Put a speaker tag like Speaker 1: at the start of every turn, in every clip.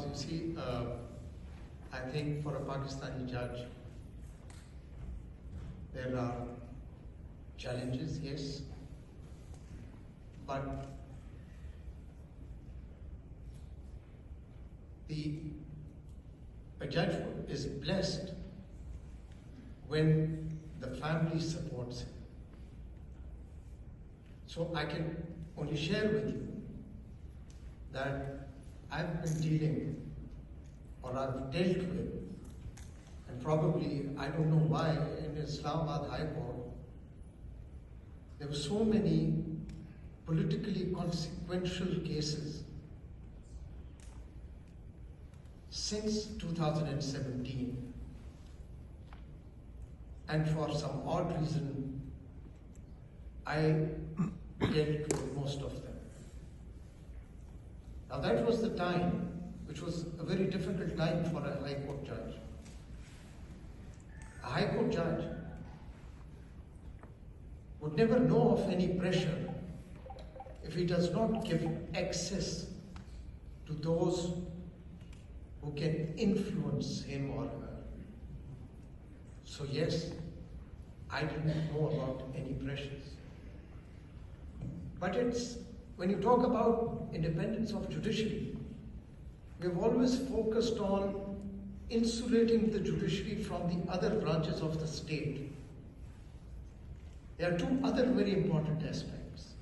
Speaker 1: because you see, I think for a Pakistani judge, there are challenges, yes, but a judge is blessed when the family supports him. So I can only share with you that I've been dealing, or I've dealt with, and probably, I don't know why, in Islamabad High Court, there were so many politically consequential cases since 2017, and for some odd reason, I dealt with most of them. Now that was the time, which was a very difficult time for a High Court judge. A High Court judge would never know of any pressure if he does not give access to those who can influence him or her. So yes, I didn't know about any pressures. But it's, when you talk about independence of judiciary, we've always focused on insulating the judiciary from the other branches of the state. There are two other very important aspects,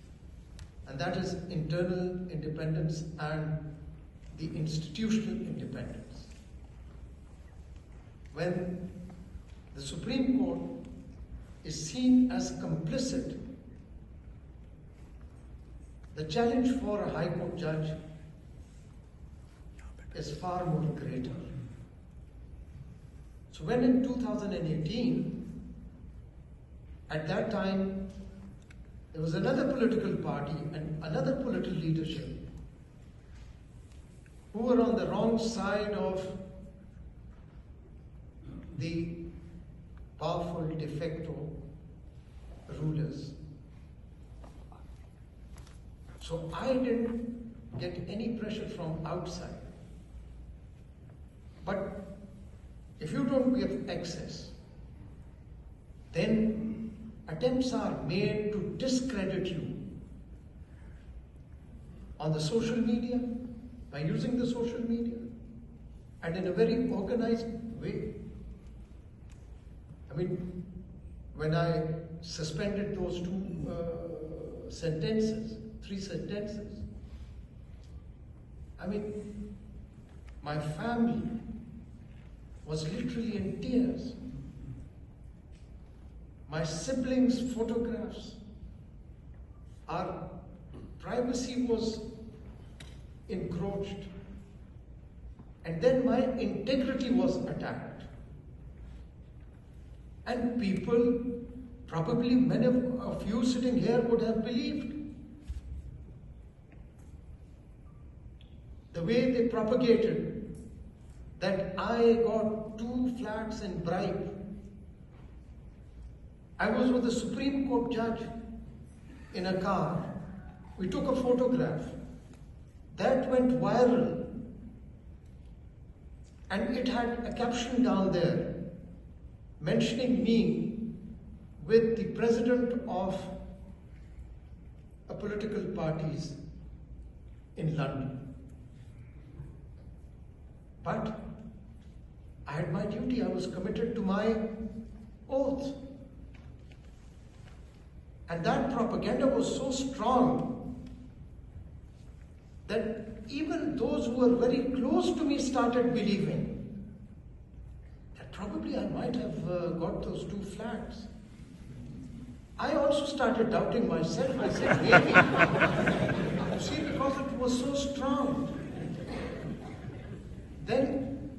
Speaker 1: and that is internal independence and the institutional independence. When the Supreme Court is seen as complicit, the challenge for a High Court judge is far more greater. So when in 2018, at that time, there was another political party and another political leadership who were on the wrong side of the powerful de facto rulers. So I didn't get any pressure from outside. But if you don't give access, then attempts are made to discredit you on the social media, by using the social media, and in a very organized way. I mean, when I suspended those three sentences, I mean, my family was literally in tears. My siblings' photographs, our privacy was encroached, and then my integrity was attacked. And people, probably many of you sitting here would have believed. The way they propagated that I got 2 flats in bribe. I was with a Supreme Court judge in a car. We took a photograph. That went viral. And it had a caption down there mentioning me with the president of a political parties in London. But I had my duty. I was committed to my oath. And that propaganda was so strong that even those who were very close to me started believing that probably I might have got those 2 flats. I also started doubting myself. I said, maybe. You see, because it was so strong. Then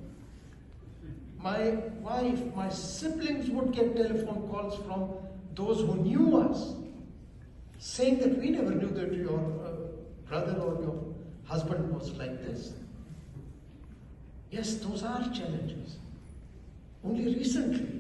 Speaker 1: my wife, my siblings would get telephone calls from those who knew us, saying that we never knew that your brother or your husband was like this. Yes, those are challenges. Only recently,